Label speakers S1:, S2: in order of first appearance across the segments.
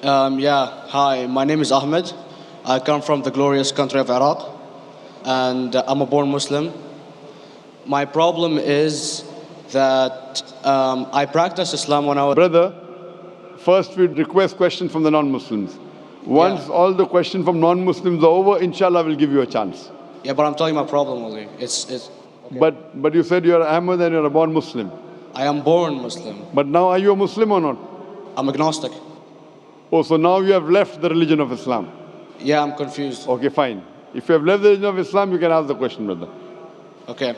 S1: Hi, my name is Ahmed. I come from the glorious country of Iraq, and I'm a born Muslim. My problem is that I practiced Islam when I was.
S2: Brother, first we request questions from the non-Muslims. Once all the questions from non-Muslims are over, inshallah, we'll give you a chance.
S1: Yeah, but I'm telling you my problem only. It's. Okay.
S2: But you said you're Ahmed and you're a born Muslim.
S1: I am born Muslim.
S2: But now are you a Muslim or not?
S1: I'm agnostic.
S2: Oh, so now you have left the religion of Islam.
S1: Yeah, I'm confused.
S2: Okay, fine. If you have left the religion of Islam, you can ask the question, brother.
S1: Okay.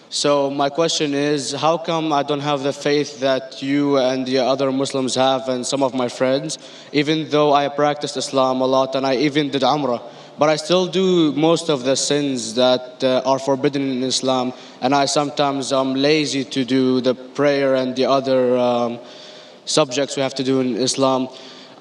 S1: So my question is, how come I don't have the faith that you and the other Muslims have and some of my friends, even though I practiced Islam a lot and I even did Umrah, but I still do most of the sins that are forbidden in Islam, and I sometimes am lazy to do the prayer and the other subjects we have to do in Islam.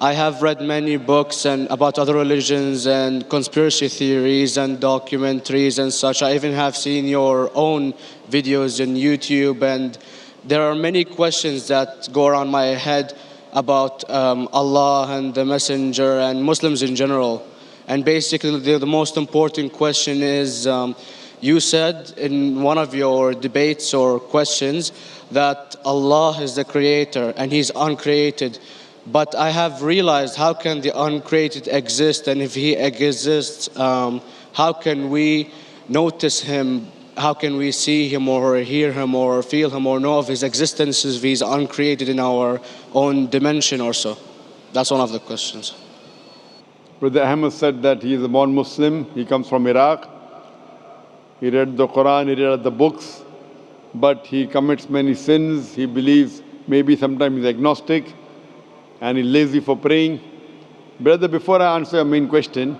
S1: I have read many books and about other religions and conspiracy theories and documentaries and such. I even have seen your own videos on YouTube, and there are many questions that go around my head about Allah and the Messenger and Muslims in general. And basically the most important question is, you said in one of your debates or questions that Allah is the creator and He's uncreated. But I have realized, how can the uncreated exist? And if He exists, how can we notice Him? How can we see Him or hear Him or feel Him or know of His existence if He's uncreated in our own dimension or so? That's one of the questions.
S2: Brother Ahmed said that he is a born Muslim. He comes from Iraq. He read the Quran, he read the books, but he commits many sins. He believes maybe sometimes he's agnostic and he's lazy for praying. Brother, before I answer your main question,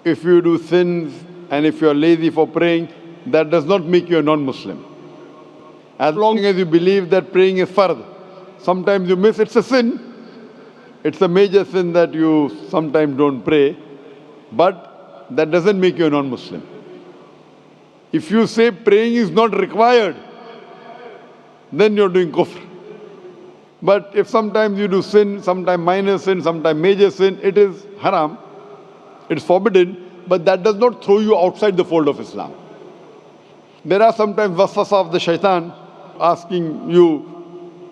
S2: if you do sins and if you're lazy for praying, that does not make you a non-Muslim. As long as you believe that praying is fard, sometimes you miss, it's a sin. It's a major sin that you sometimes don't pray, but that doesn't make you a non-Muslim. If you say praying is not required, then you're doing kufr. But if sometimes you do sin, sometimes minor sin, sometimes major sin, it is haram, it's forbidden, but that does not throw you outside the fold of Islam. There are sometimes waswasa of the shaitan asking you,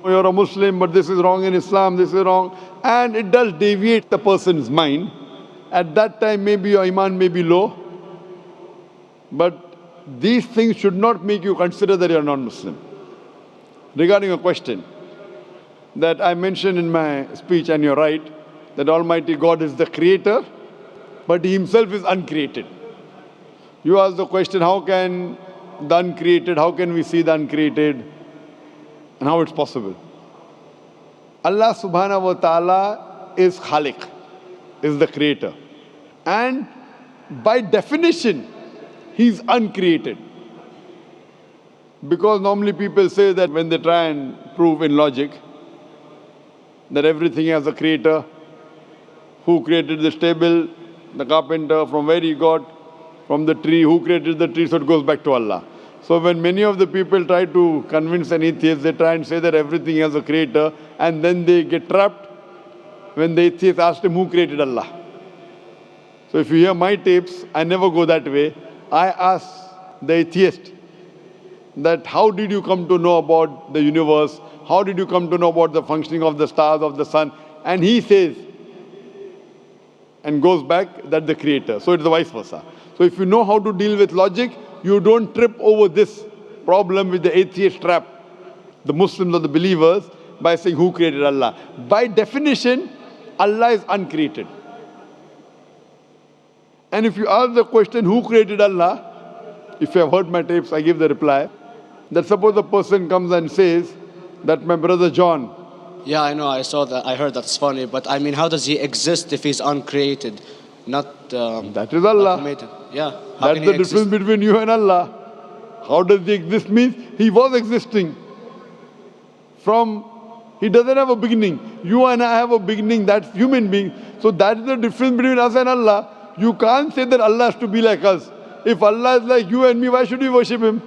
S2: you're a Muslim, but this is wrong in Islam, this is wrong. And it does deviate the person's mind. At that time, maybe your iman may be low. But these things should not make you consider that you're non-Muslim. Regarding a question that I mentioned in my speech, and you're right, that Almighty God is the creator, but He Himself is uncreated. You ask the question, how can the uncreated, how can we see the uncreated? And how it's possible. Allah subhanahu wa ta'ala is Khaliq, is the creator. And by definition, He's uncreated. Because normally people say that when they try and prove in logic that everything has a creator, who created this table, the carpenter, from where he got, from the tree, who created the tree, so it goes back to Allah. So when many of the people try to convince an atheist, they try and say that everything has a creator, and then they get trapped when the atheist asked him, who created Allah? So if you hear my tapes, I never go that way. I ask the atheist that how did you come to know about the universe? How did you come to know about the functioning of the stars, of the sun? And he says, and goes back, that the creator. So it's the vice versa. So if you know how to deal with logic, you don't trip over this problem with the atheist trap, the Muslims or the believers, by saying who created Allah. By definition, Allah is uncreated. And if you ask the question, who created Allah? If you have heard my tapes, I give the reply, that suppose a person comes and says that my brother John.
S1: Yeah, I know, I saw that, I heard that's funny, but I mean, how does he exist if he's uncreated? Not
S2: that is Allah.
S1: Yeah.
S2: That's the difference between you and Allah. How does he exist? Means He was existing. He doesn't have a beginning. You and I have a beginning, that's human being. So that's the difference between us and Allah. You can't say that Allah has to be like us. If Allah is like you and me, why should we worship Him?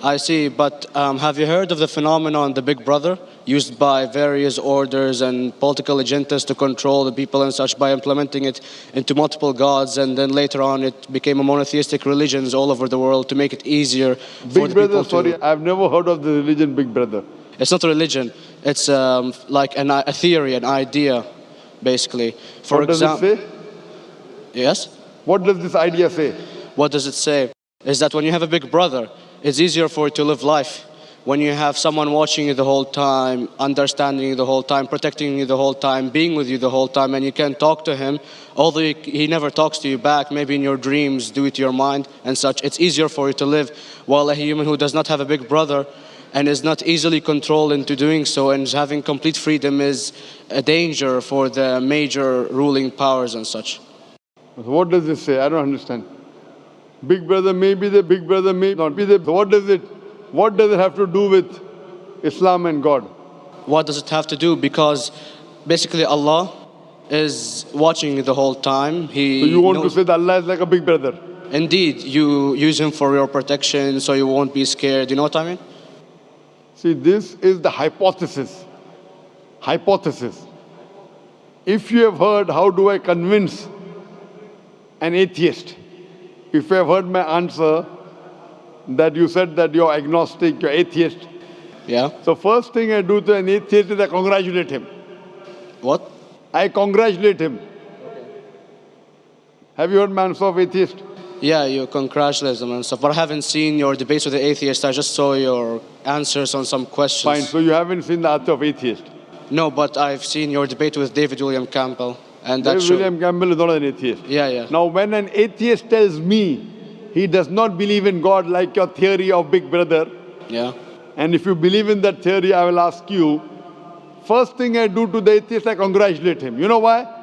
S1: I see, but have you heard of the phenomenon, the Big Brother, used by various orders and political agendas to control the people and such by implementing it into multiple gods, and then later on it became a monotheistic religions all over the world to make it easier for
S2: Big
S1: the
S2: Brother,
S1: people
S2: sorry,
S1: to...
S2: I've never heard of the religion Big Brother.
S1: It's not a religion, it's like a theory, an idea, basically. For
S2: What does it
S1: example,
S2: say?
S1: yes?
S2: What does this idea say?
S1: What does it say? Is that when you have a big brother, it's easier for you to live life. When you have someone watching you the whole time, understanding you the whole time, protecting you the whole time, being with you the whole time, and you can talk to him, although he never talks to you back, maybe in your dreams, do it to your mind and such, it's easier for you to live. While a human who does not have a big brother and is not easily controlled into doing so and is having complete freedom is a danger for the major ruling powers and such.
S2: What does this say? I don't understand. Big Brother may be the Big Brother may not be the. What does it have to do with Islam and God?
S1: What does it have to do? Because basically Allah is watching you the whole time.
S2: So you want to
S1: knows,
S2: say that Allah is like a Big Brother?
S1: indeed, you use him for your protection so you won't be scared. You know what I mean?
S2: See, this is the hypothesis. Hypothesis. If you have heard, how do I convince an atheist? If you have heard my answer, that you said that you're agnostic, you're atheist.
S1: Yeah.
S2: So first thing I do to an atheist is I congratulate him.
S1: What?
S2: I congratulate him. Have you heard my answer of atheist?
S1: Yeah, you congratulate them and stuff. But I haven't seen your debates with the atheist. I just saw your answers on some questions.
S2: Fine, so you haven't seen the answer of atheist.
S1: No, but I've seen your debate with David William Campbell. And that
S2: William Campbell is not an atheist.
S1: Yeah, yeah.
S2: Now, when an atheist tells me he does not believe in God like your theory of Big Brother,
S1: Yeah.
S2: and if you believe in that theory, I will ask you, first thing I do to the atheist, I congratulate him. You know why?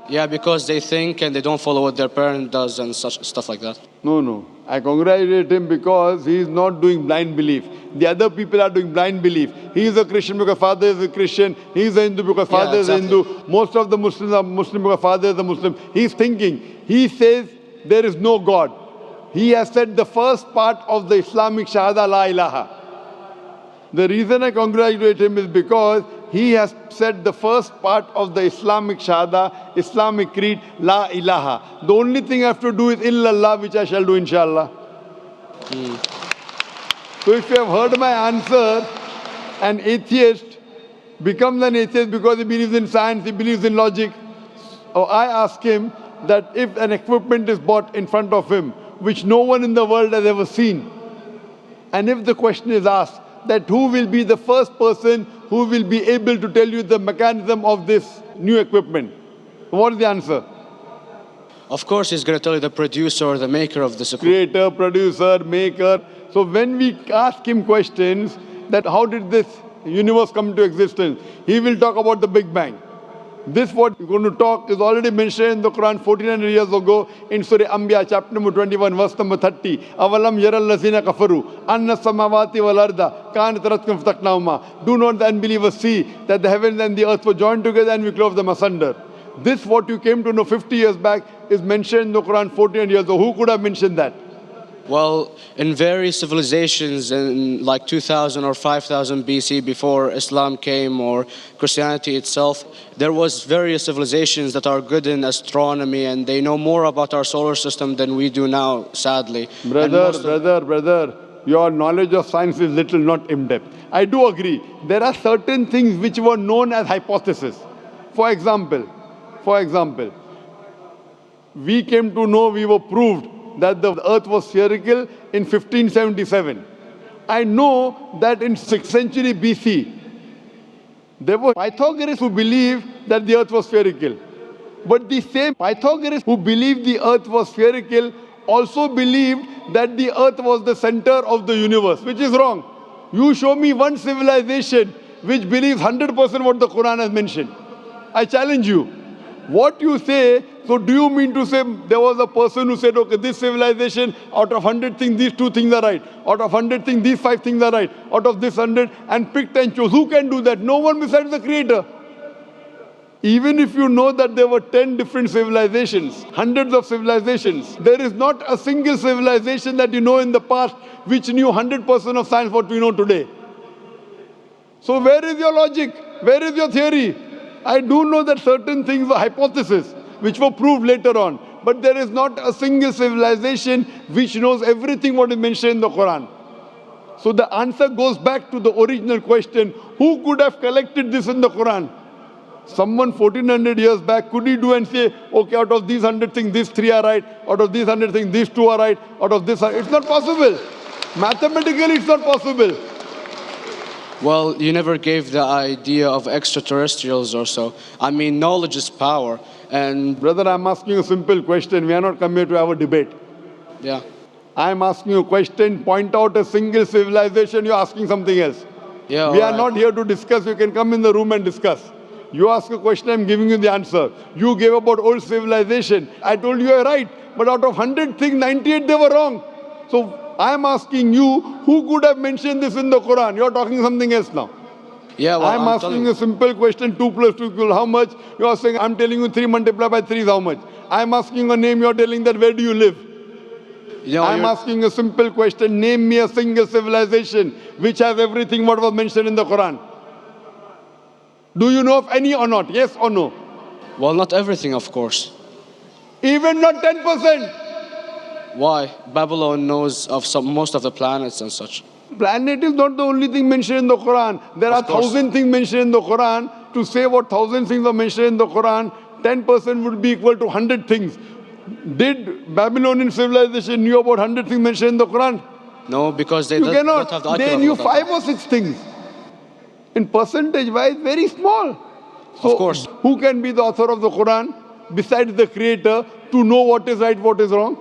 S1: Yeah, because they think and they don't follow what their parent does and such stuff like that.
S2: No. I congratulate him because he is not doing blind belief. The other people are doing blind belief. He is a Christian because father is a Christian. He is a Hindu because father is a Hindu. Most of the Muslims are Muslim because father is a Muslim. He is thinking. He says there is no God. He has said the first part of the Islamic Shahada, La ilaha. The reason I congratulate him is because he has said the first part of the Islamic Shahada, Islamic Creed, La ilaha. The only thing I have to do is illallah, which I shall do inshallah. So if you have heard my answer, an atheist becomes an atheist because he believes in science, he believes in logic. Or I ask him that if an equipment is bought in front of him, which no one in the world has ever seen, and if the question is asked, that who will be the first person who will be able to tell you the mechanism of this new equipment? What is the answer?
S1: Of course, he's going to tell you the producer or the maker of this equipment.
S2: Creator, producer, maker. So when we ask him questions that how did this universe come into existence, he will talk about the Big Bang. This what we're going to talk is already mentioned in the Quran 1400 years ago in Surah Anbiya chapter number 21 verse number 30. Avalam yaral lazina kafaru anna samawati wal arda kanat ratkum fataknahuma. Do not the unbelievers see that the heavens and the earth were joined together and we clove them asunder. This what you came to know 50 years back is mentioned in the Quran 1400 years ago. Who could have mentioned that?
S1: Well, in various civilizations in like 2000 or 5000 BC before Islam came or Christianity itself, there was various civilizations that are good in astronomy and they know more about our solar system than we do now, sadly.
S2: Brother, your knowledge of science is little, not in-depth. I do agree. There are certain things which were known as hypotheses. For example, we came to know, we were proved that the earth was spherical in 1577. I know that in 6th century BC, there were Pythagoreans who believed that the earth was spherical. But the same Pythagoreans who believed the earth was spherical also believed that the earth was the center of the universe, which is wrong. You show me one civilization which believes 100% what the Quran has mentioned. I challenge you. What you say, so do you mean to say there was a person who said, okay, this civilization, out of 100 things, these 2 things are right. Out of 100 things, these 5 things are right. Out of this 100, and picked and chose. Who can do that? No one besides the Creator. Even if you know that there were 10 different civilizations, hundreds of civilizations, there is not a single civilization that you know in the past which knew 100% of science what we know today. So where is your logic? Where is your theory? I do know that certain things were hypotheses which were proved later on. But there is not a single civilization which knows everything what is mentioned in the Quran. So the answer goes back to the original question, who could have collected this in the Quran? Someone 1400 years back, could he do and say, okay, out of these 100 things, these 3 are right, out of these 100 things, these 2 are right, out of this, it's not possible. Mathematically, it's not possible.
S1: Well, you never gave the idea of extraterrestrials or so. I mean, knowledge is power. And
S2: Brother, I'm asking you a simple question. We are not come here to have a debate.
S1: yeah.
S2: I'm asking you a question. Point out a single civilization. You're asking something else.
S1: Yeah,
S2: We are
S1: alright.
S2: not here to discuss. You can come in the room and discuss. You ask a question, I'm giving you the answer. You gave about old civilization. I told you you're right. But out of 100 things, 98 they were wrong. So I'm asking you, who could have mentioned this in the Quran? You're talking something else now.
S1: Yeah, well,
S2: I'm asking a simple question, 2 plus 2 equal how much? You're saying, I'm telling you 3 multiplied by 3 is how much? I'm asking a name, you're telling that where do you live? I'm asking a simple question, name me a single civilization which has everything what was mentioned in the Quran. Do you know of any or not? Yes or no?
S1: Well, not everything, of course.
S2: Even not 10%.
S1: Why? Babylon knows of most of the planets and such.
S2: Planet is not the only thing mentioned in the Quran. There are 1,000 things mentioned in the Quran. To say what 1,000 things are mentioned in the Quran, 10% would be equal to 100 things. Did Babylonian civilization knew about 100 things mentioned in the Quran?
S1: No, because they
S2: You
S1: don't
S2: cannot.
S1: have the
S2: They knew 5 or 6 things. In percentage wise, very small. So
S1: Of course.
S2: who can be the author of the Quran besides the creator to know what is right, what is wrong?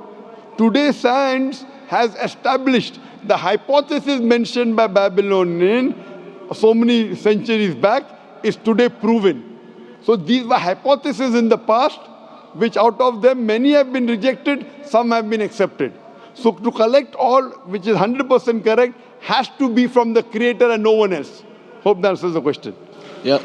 S2: Today science has established the hypothesis mentioned by Babylonian so many centuries back is today proven. So these were hypotheses in the past, which out of them many have been rejected, some have been accepted. So to collect all which is 100% correct has to be from the creator and no one else. Hope that answers the question.
S1: Yeah.